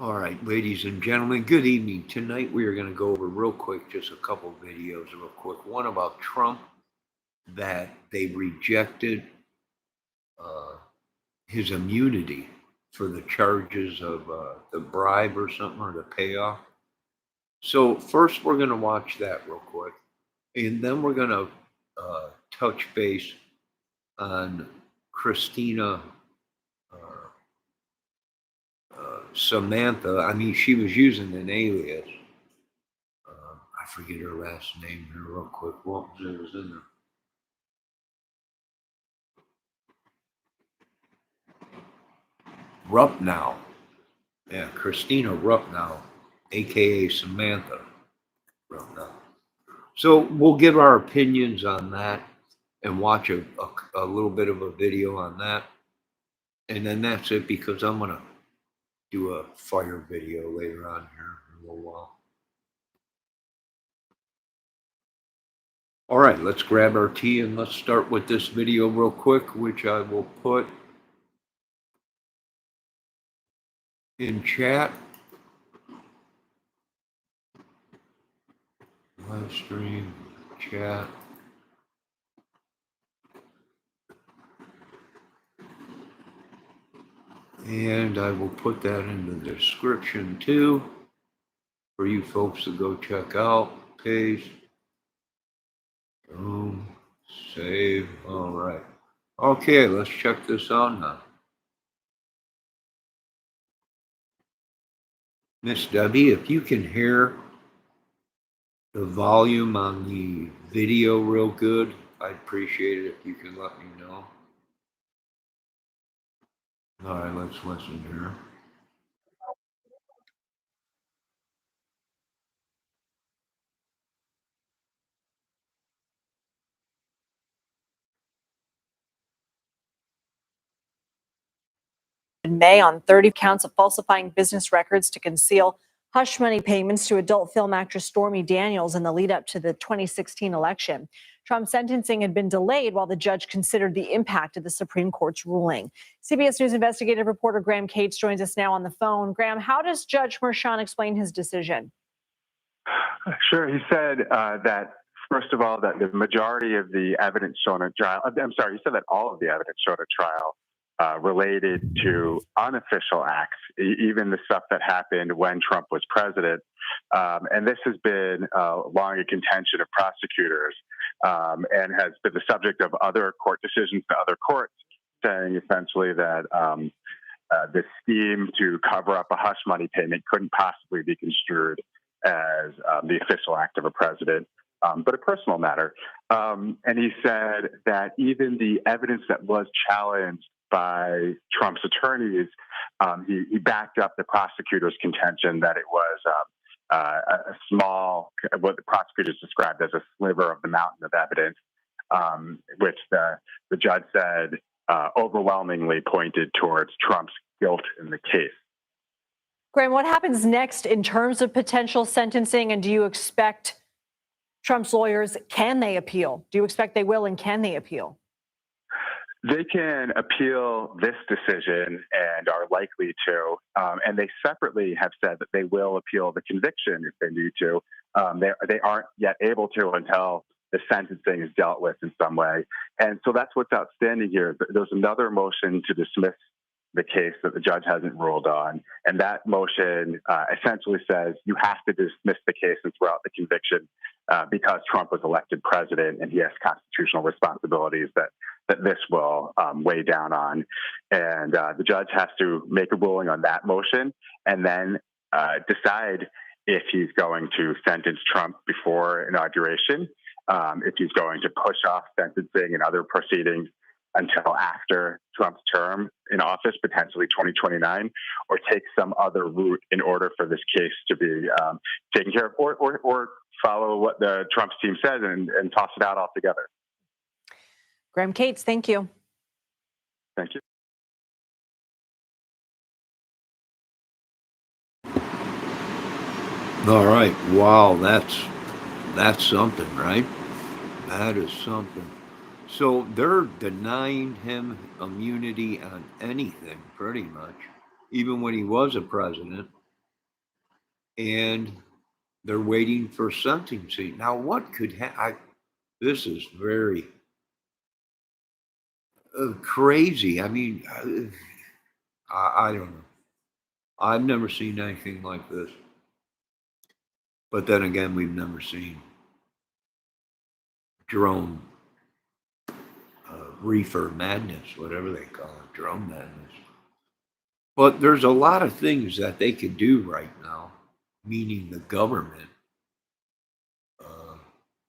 All right, ladies and gentlemen, good evening. Tonight we are going to go over real quick, just a couple of videos real quick. One about Trump, that they rejected his immunity for the charges of the bribe or something, or the payoff. So first we're going to watch that real quick. And then we're going to touch base on KRISTINA Samantha. I mean, she was using an alias. I forget her last name here real quick. What was in there? RUPNOW. Yeah, KRISTINA RUPNOW, aka Samantha RUPNOW. So we'll give our opinions on that and watch a little bit of a video on that. And then that's it, because I'm going to do a fire video later on here in a little while. All right, let's grab our tea and let's start with this video real quick, which I will put in chat. Live stream, chat. And I will put that in the description too, for you folks to go check out. Paste. Boom. Save. All right. Okay, let's check this out now. Miss Debbie, if you can hear the volume on the video real good, I'd appreciate it if you can let me know. All right, let's listen here. In May on 30 counts of falsifying business records to conceal hush money payments to adult film actress Stormy Daniels in the lead up to the 2016 election. Trump's sentencing had been delayed while the judge considered the impact of the Supreme Court's ruling. CBS News investigative reporter Graham Cates joins us now on the phone. Graham, how does Judge Merchan explain his decision? Sure. He said that, first of all, that the majority of the evidence shown at trial, I'm sorry, he said that all of the evidence shown at trial related to unofficial acts, even the stuff that happened when Trump was president. And this has been long a contention of prosecutors and has been the subject of other court decisions to other courts, saying essentially that the scheme to cover up a hush money payment couldn't possibly be construed as the official act of a president, but a personal matter. And he said that even the evidence that was challenged by Trump's attorneys, he backed up the prosecutor's contention that it was a small, what the prosecutors described as a sliver of the mountain of evidence, which the judge said overwhelmingly pointed towards Trump's guilt in the case. Graham, what happens next in terms of potential sentencing, and do you expect Trump's lawyers, can they appeal? Do you expect they will, and can they appeal? They can appeal this decision and are likely to, and they separately have said that they will appeal the conviction if they need to. They aren't yet able to until the sentencing is dealt with in some way. And so that's what's outstanding here. There's another motion to dismiss the case that the judge hasn't ruled on. And that motion essentially says you have to dismiss the case and throw out the conviction because Trump was elected president and he has constitutional responsibilities that this will weigh down on. And the judge has to make a ruling on that motion and then decide if he's going to sentence Trump before inauguration, if he's going to push off sentencing and other proceedings until after Trump's term in office, potentially 2029, or take some other route in order for this case to be taken care of, or follow what the Trump's team says and toss it out altogether. Graham Cates, thank you. Thank you. All right. Wow, that's something, right? That is something. So they're denying him immunity on anything, pretty much, even when he was a president. and they're waiting for sentencing. Now, what could happen? This is very crazy. I mean, I don't know. I've never seen anything like this. But then again, we've never seen drone reefer madness, whatever they call it, drone madness. But there's a lot of things that they could do right now, meaning the government,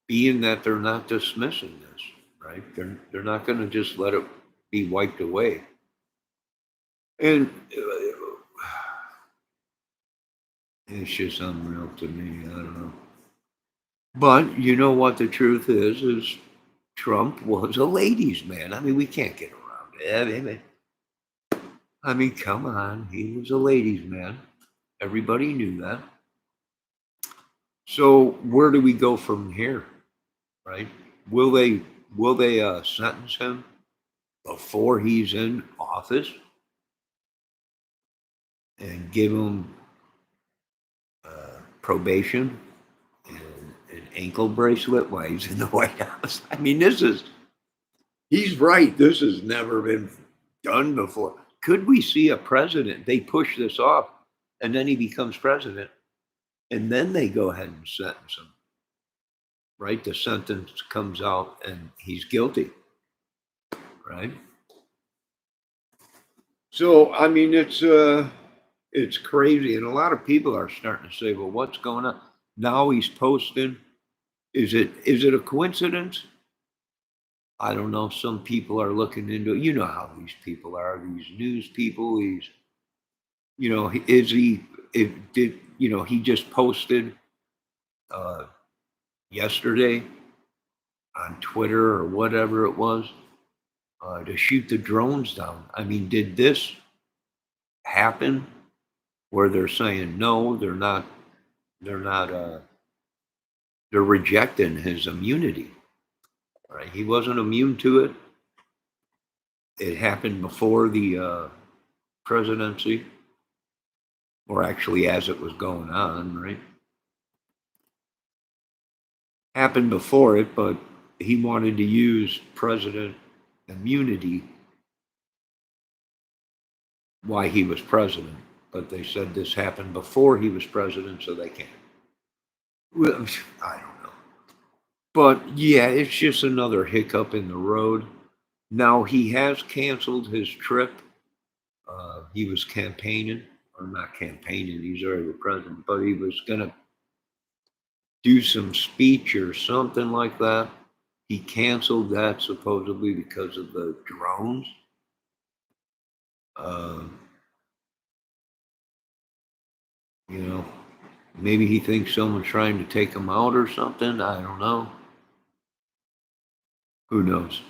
being that they're not dismissing this, right? They're not going to just let it be wiped away. And it's just unreal to me. I don't know. But you know what the truth is Trump was a ladies' man. I mean, we can't get around it. I mean, come on. He was a ladies' man. Everybody knew that. So where do we go from here, right? Will they sentence him before he's in office and give him probation and an ankle bracelet while he's in the White House? I mean, he's right. This has never been done before. Could we see a president, they push this off and then he becomes president and then they go ahead and sentence him, right? The sentence comes out and he's guilty, right? So, I mean, it's crazy. And a lot of people are starting to say, well, what's going on? Now he's posting. Is it a coincidence? I don't know. Some people are looking into it. You know how these people are, these news people, he just posted yesterday on Twitter or whatever it was to shoot the drones down. I mean, did this happen where they're saying no, they're rejecting his immunity, right? He wasn't immune to it. It happened before the presidency, or actually as it was going on, right? Happened before it, but he wanted to use president immunity while he was president. But they said this happened before he was president, so they can't. Well, I don't know. But yeah, it's just another hiccup in the road. Now he has canceled his trip. He was campaigning, or not campaigning, he's already the president, but he was going to do some speech or something like that. He canceled that supposedly because of the drones. Maybe he thinks someone's trying to take him out or something. I don't know. Who knows?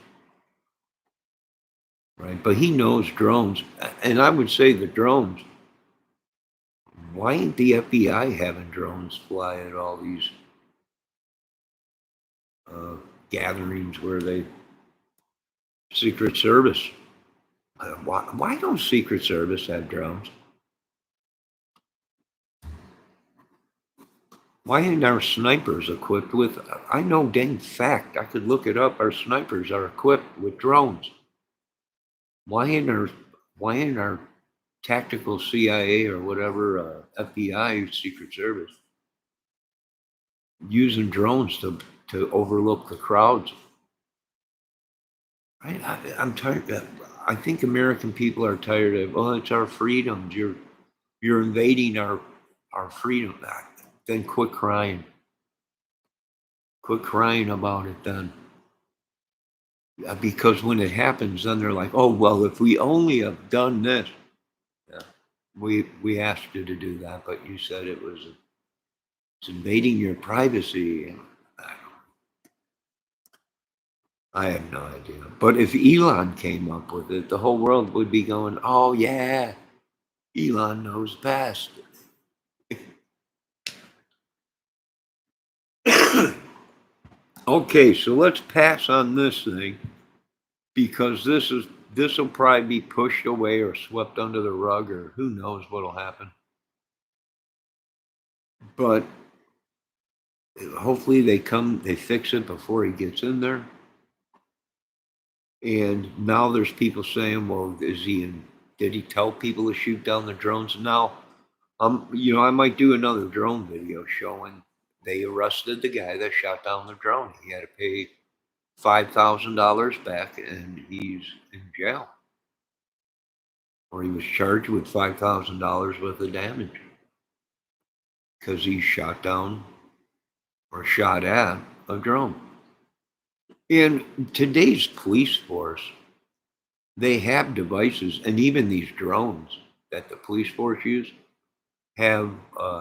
Right? But he knows drones. And I would say the drones, why ain't the FBI having drones fly at all these gatherings where Secret Service, why don't Secret Service have drones? Why ain't our snipers equipped with, I know dang fact, I could look it up, our snipers are equipped with drones. Why ain't our tactical CIA or whatever, FBI, Secret Service, using drones to overlook the crowds? Right? I'm tired. I think American people are tired of, oh, it's our freedoms. You're invading our freedom. Then quit crying. Quit crying about it then. Because when it happens, then they're like, oh, well, if we only have done this. Yeah, we asked you to do that, but you said it's invading your privacy. I have no idea. But if Elon came up with it, the whole world would be going, oh, yeah, Elon knows best. Okay, so let's pass on this thing because this will probably be pushed away or swept under the rug, or who knows what'll happen. But hopefully they fix it before he gets in there. And now there's people saying, well, did he tell people to shoot down the drones? Now, I might do another drone video showing they arrested the guy that shot down the drone. He had to pay $5,000 back and he's in jail. Or he was charged with $5,000 worth of damage because he shot down or shot at a drone. In today's police force, they have devices, and even these drones that the police force use have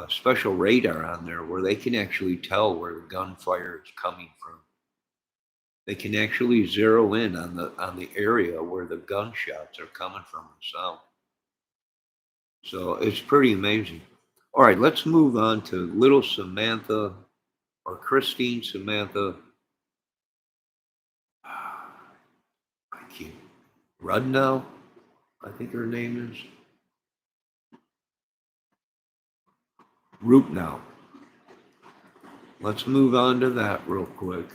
special radar on there where they can actually tell where the gunfire is coming from. They can actually zero in on the area where the gunshots are coming from the sound. So it's pretty amazing. All right, let's move on to little Samantha or Christine Samantha. I can't. RUPNOW, I think her name is. RUPNOW. Let's move on to that real quick.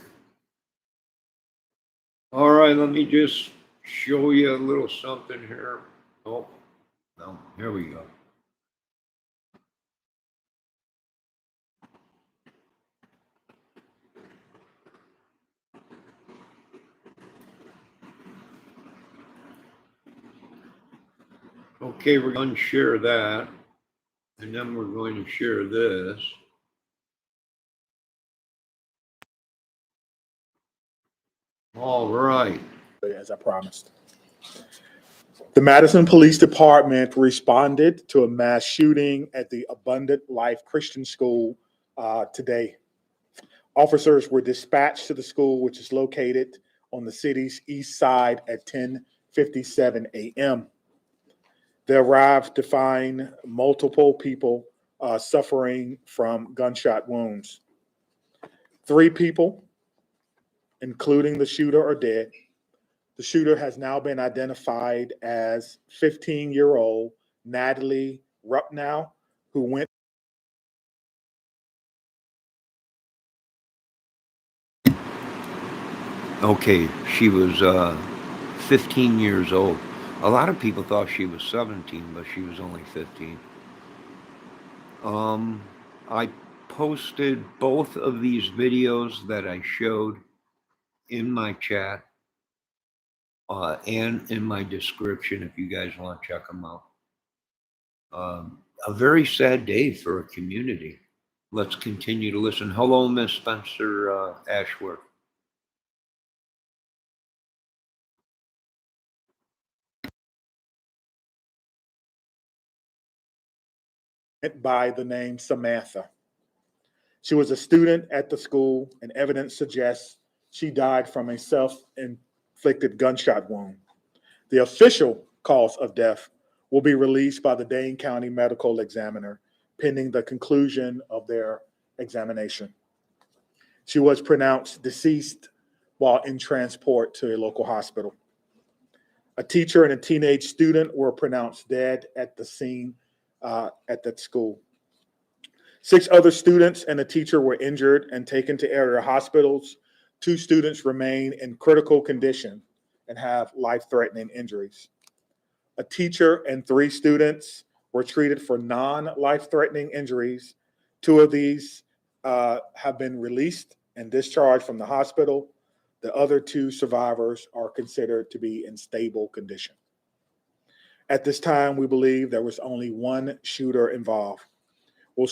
All right, let me just show you a little something here. Oh, no, here we go. Okay, we're going to share that. And then we're going to share this. All right. As I promised. The Madison Police Department responded to a mass shooting at the Abundant Life Christian School today. Officers were dispatched to the school, which is located on the city's east side at 10:57 a.m. They arrived to find multiple people suffering from gunshot wounds. 3 people, including the shooter, are dead. The shooter has now been identified as 15-year-old Natalie RUPNOW, who went. Okay, she was 15 years old. A lot of people thought she was 17, but she was only 15. I posted both of these videos that I showed in my chat and in my description if you guys want to check them out. A very sad day for a community. Let's continue to listen. Hello, Miss Spencer Ashworth. By the name Samantha. She was a student at the school, and evidence suggests she died from a self-inflicted gunshot wound. The official cause of death will be released by the Dane County Medical Examiner pending the conclusion of their examination. She was pronounced deceased while in transport to a local hospital. A teacher and a teenage student were pronounced dead at the scene at that school. 6 other students and a teacher were injured and taken to area hospitals. 2 students remain in critical condition and have life-threatening injuries. A teacher and 3 students were treated for non-life-threatening injuries. 2 of these have been released and discharged from the hospital. The other 2 survivors are considered to be in stable condition. At this time, we believe there was only one shooter involved. We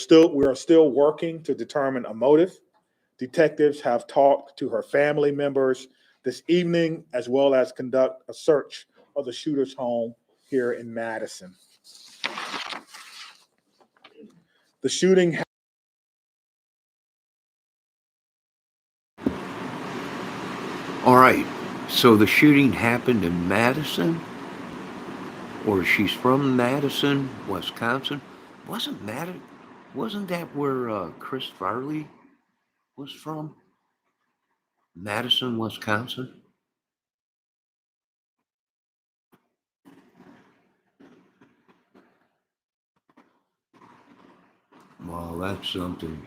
are still working to determine a motive. Detectives have talked to her family members this evening, as well as conduct a search of the shooter's home here in Madison. The shooting. All right, so the shooting happened in Madison, or she's from Madison, Wisconsin. Wasn't that where Chris Farley was from? Madison, Wisconsin? Wow, that's something.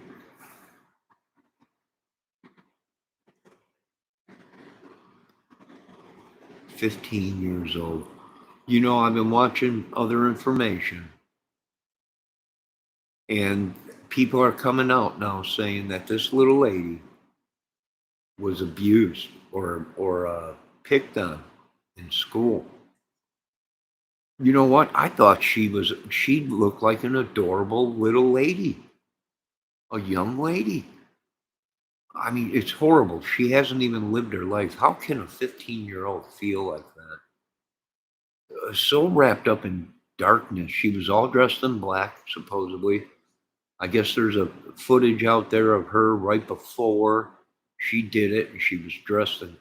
$15 old. You know, I've been watching other information, and people are coming out now saying that this little lady was abused or picked on in school. You know what? I thought she looked like an adorable little lady, a young lady. I mean, it's horrible. She hasn't even lived her life. How can a 15-year-old feel like that? So wrapped up in darkness. She was all dressed in black, supposedly. I guess there's a footage out there of her right before she did it, and she was dressed in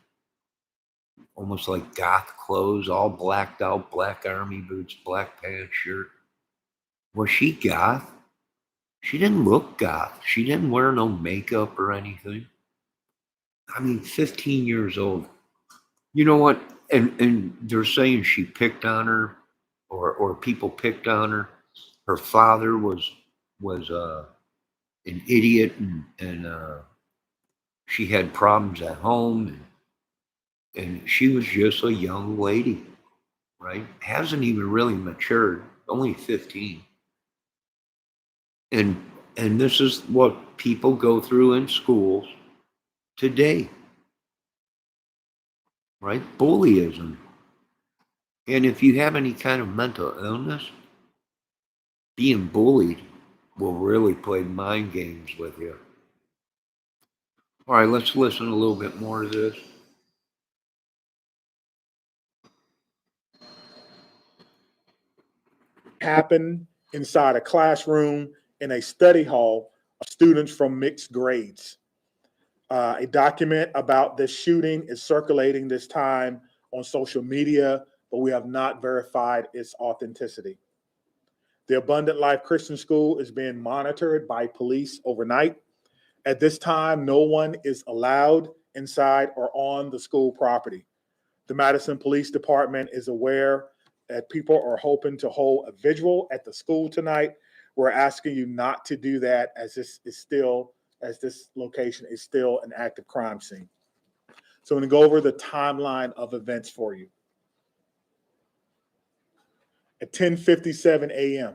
almost like goth clothes, all blacked out, black army boots, black pants, shirt. Was she goth? She didn't look goth. She didn't wear no makeup or anything. I mean, 15 years old. You know what? And they're saying she picked on her, or people picked on her. Her father was an idiot, and she had problems at home, and she was just a young lady, right? Hasn't even really matured, only 15. And and this is what people go through in schools today, right? Bullyism. And if you have any kind of mental illness, being bullied will really play mind games with you. All right, let's listen a little bit more to this. Happened inside a classroom in a study hall of students from mixed grades. A document about this shooting is circulating this time on social media, but we have not verified its authenticity. The Abundant Life Christian School is being monitored by police overnight. At this time, no one is allowed inside or on the school property. The Madison Police Department is aware that people are hoping to hold a vigil at the school tonight. We're asking you not to do that, as this location is still an active crime scene. So I'm going to go over the timeline of events for you. At 10:57 a.m.,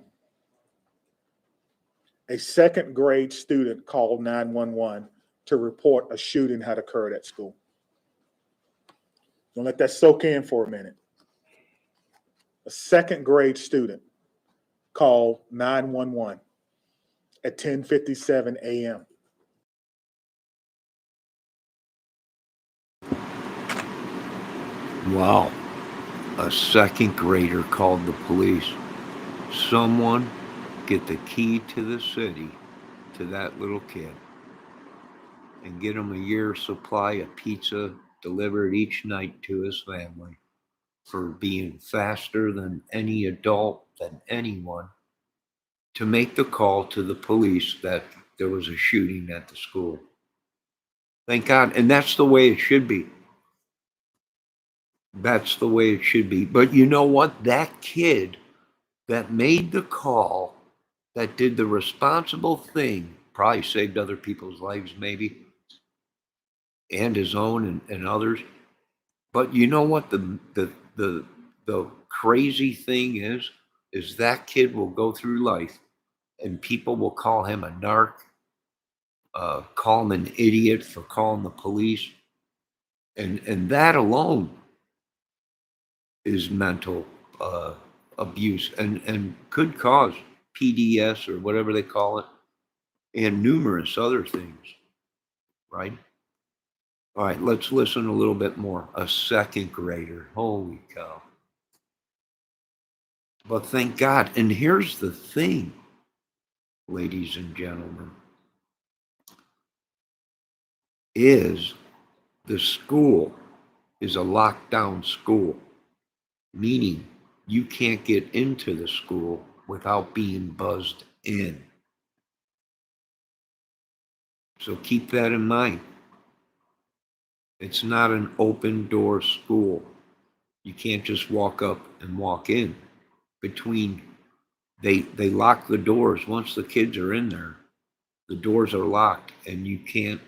a second grade student called 911 to report a shooting had occurred at school. Don't let that soak in for a minute. A second grade student called 911 at 10:57 a.m. Wow, a second grader called the police. Someone get the key to the city to that little kid and get him a year's supply of pizza delivered each night to his family for being faster than any adult, than anyone, to make the call to the police that there was a shooting at the school. Thank God. And that's the way it should be. That's the way it should be. But you know what? That kid that made the call, that did the responsible thing, probably saved other people's lives, maybe, and his own and others. But you know what the crazy thing is that kid will go through life and people will call him a narc, call him an idiot for calling the police. And that alone is mental abuse and could cause PDS or whatever they call it, and numerous other things, right? All right, let's listen a little bit more. A second grader, holy cow. But thank God. And here's the thing, ladies and gentlemen, is the school is a lockdown school, meaning you can't get into the school without being buzzed in. So keep that in mind. It's not an open door school. You can't just walk up and walk in. Between They lock the doors. Once the kids are in there, the doors are locked and you can't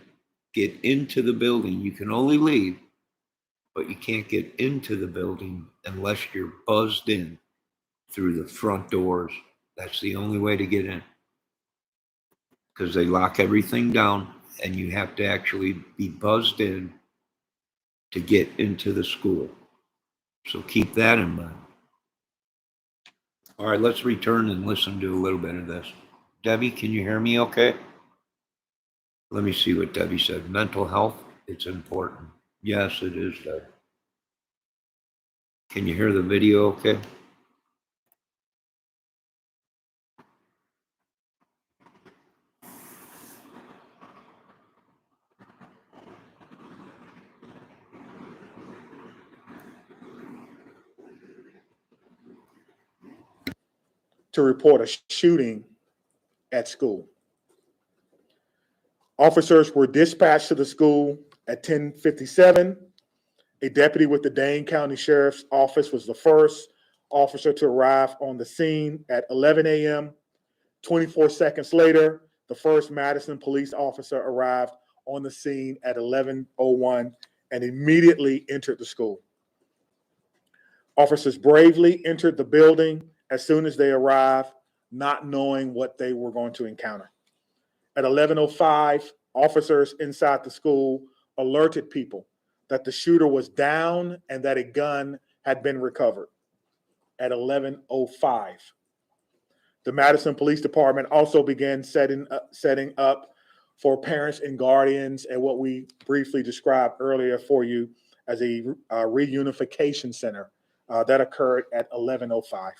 get into the building. You can only leave, but you can't get into the building unless you're buzzed in through the front doors. That's the only way to get in, because they lock everything down and you have to actually be buzzed in to get into the school. So keep that in mind. All right, let's return and listen to a little bit of this. Debbie, can you hear me okay? Let me see what Debbie said. Mental health, it's important. Yes, it is, Debbie. Can you hear the video okay? To report a shooting at school. Officers were dispatched to the school at 10:57. A deputy with the Dane County Sheriff's Office was the first officer to arrive on the scene at 11 a.m. 24 seconds later, the first Madison police officer arrived on the scene at 11:01 and immediately entered the school. Officers bravely entered the building as soon as they arrived, not knowing what they were going to encounter. At 11:05, officers inside the school alerted people that the shooter was down and that a gun had been recovered. At 11:05, the Madison Police Department also began setting up for parents and guardians and what we briefly described earlier for you as a reunification center that occurred at 11:05.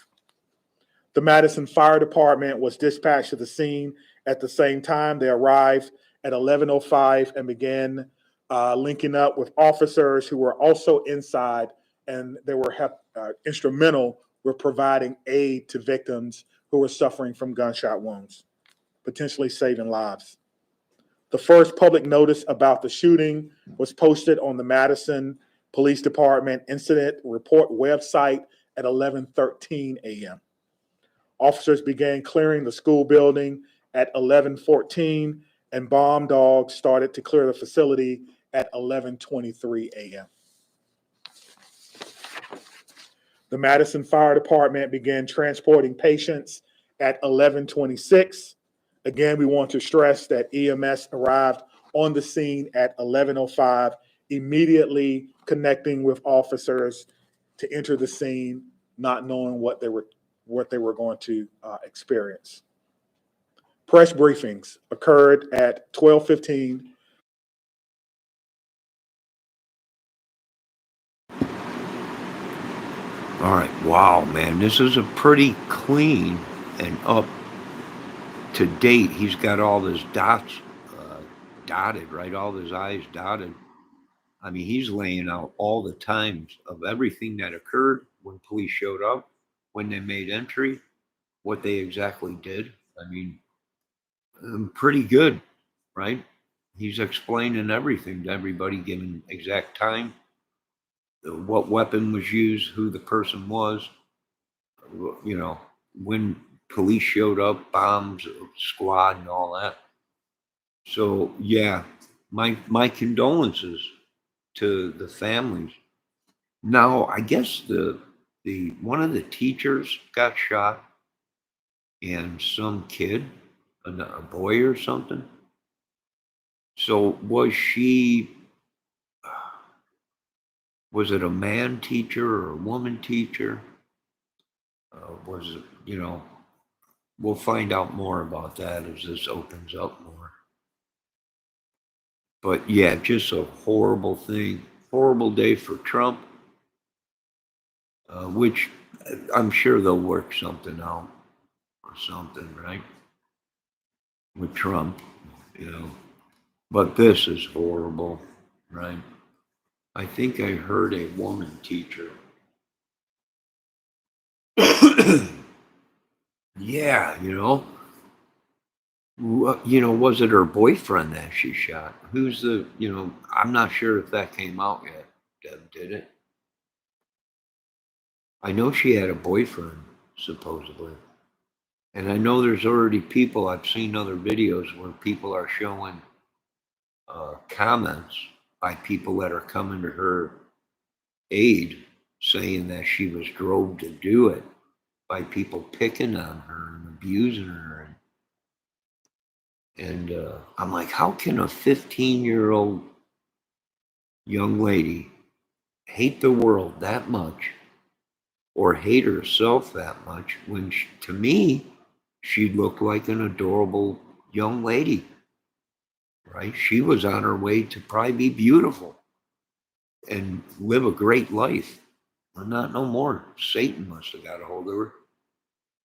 The Madison Fire Department was dispatched to the scene at the same time. They arrived at 11:05 and began linking up with officers who were also inside, and they were instrumental with providing aid to victims who were suffering from gunshot wounds, potentially saving lives. The first public notice about the shooting was posted on the Madison Police Department Incident Report website at 11:13 a.m. Officers began clearing the school building at 11:14, and bomb dogs started to clear the facility at 11:23 a.m. The Madison Fire Department began transporting patients at 11:26. Again, we want to stress that EMS arrived on the scene at 11:05, immediately connecting with officers to enter the scene, not knowing what they were going to experience. Press briefings occurred at 12:15. All right, wow, man, this is a pretty clean and up to date. He's got all his dots dotted, right? All his I's dotted. I mean, he's laying out all the times of everything that occurred when police showed up, when they made entry, what they exactly did. I mean, pretty good, right? He's explaining everything to everybody, giving exact time, what weapon was used, who the person was, you know, when police showed up, bombs, squad, and all that. So yeah, my condolences to the families. Now, I guess the one of the teachers got shot, and some kid, a boy or something. So was it a man teacher or a woman teacher? Was it, we'll find out more about that as this opens up more. But yeah, just a horrible thing, horrible day for Trump, which I'm sure they'll work something out or something, right? With Trump, But this is horrible, right? I think I heard a woman teacher. Yeah, was it her boyfriend that she shot? Who's I'm not sure if that came out yet. Deb, did it? I know she had a boyfriend, supposedly. And I know there's already people, I've seen other videos where people are showing comments by people that are coming to her aid saying that she was drove to do it by people picking on her and abusing her. And I'm like, how can a 15-year-old young lady hate the world that much or hate herself that much when to me, she looked like an adorable young lady, right? She was on her way to probably be beautiful and live a great life. But not no more. Satan must have got a hold of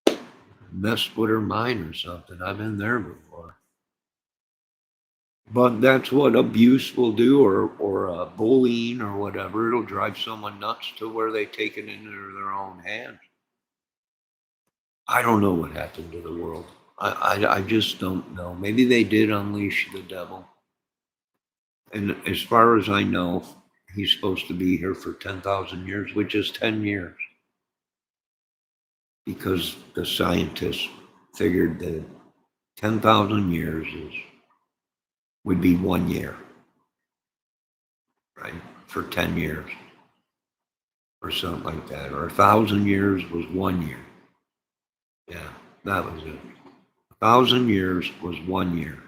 her, messed with her mind or something. I've been there before. But that's what abuse will do, or bullying or whatever. It'll drive someone nuts to where they take it into their own hands. I don't know what happened to the world. I just don't know. Maybe they did unleash the devil. And as far as I know, he's supposed to be here for 10,000 years, which is 10 years. Because the scientists figured that 10,000 years would be 1 year, right? For 10 years or something like that. Or 1,000 years was 1 year. Yeah, that was it. 1,000 years was 1 year.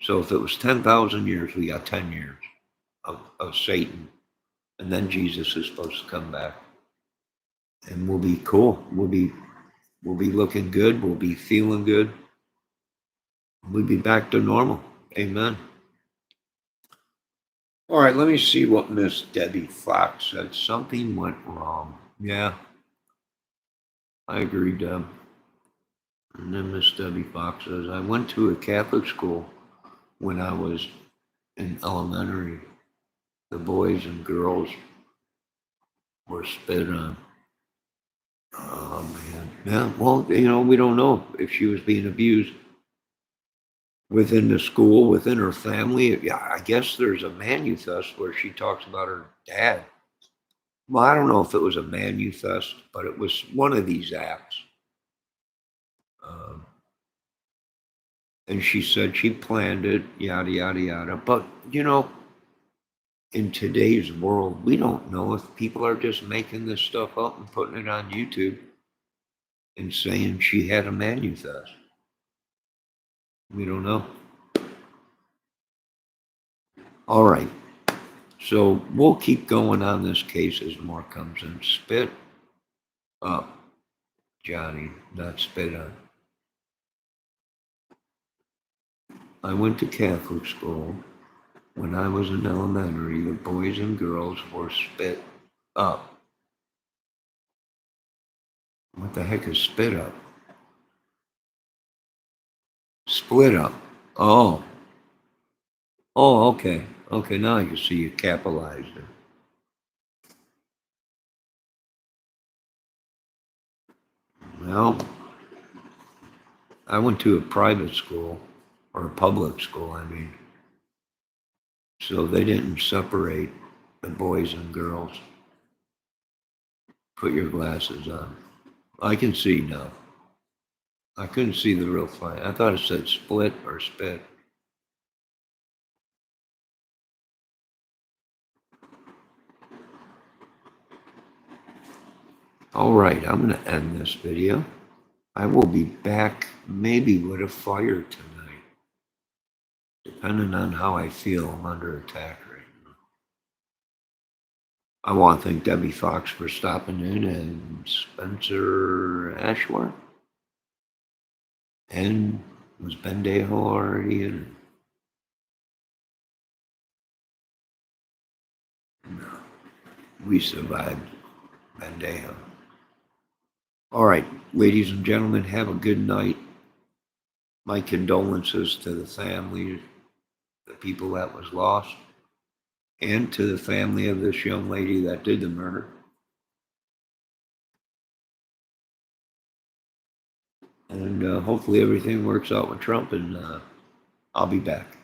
So if it was 10,000 years, we got 10 years of Satan. And then Jesus is supposed to come back. And we'll be cool. We'll be looking good. We'll be feeling good. We'll be back to normal. Amen. All right, let me see what Miss Debbie Fox said. Something went wrong. Yeah, I agree, Deb. And then Miss Debbie Fox says, I went to a Catholic school when I was in elementary. The boys and girls were spit on. Oh, man. Yeah, well, we don't know if she was being abused within the school, within her family. Yeah, I guess there's a manifest where she talks about her dad. Well, I don't know if it was a manifest, but it was one of these acts. And she said she planned it, yada, yada, yada. But, in today's world, we don't know if people are just making this stuff up and putting it on YouTube and saying she had a manifest. We don't know. All right. So we'll keep going on this case as more comes in. Spit up, Johnny, not spit on. I went to Catholic school. When I was in elementary, the boys and girls were spit up. What the heck is spit up? Split up. Oh. Oh, okay. Okay, now I can see you capitalized it. Well, I went to a private school, or a public school, I mean. So they didn't separate the boys and girls. Put your glasses on. I can see now. I couldn't see the real fine. I thought it said split or spit. All right, I'm going to end this video. I will be back maybe with a fire tonight, depending on how I feel. I'm under attack right now. I want to thank Debbie Fox for stopping in, and Spencer Ashworth. And was Bendejo already in? No, we survived Bendejo. All right, ladies and gentlemen, have a good night. My condolences to the family, the people that was lost, and to the family of this young lady that did the murder. And hopefully everything works out with Trump, and I'll be back.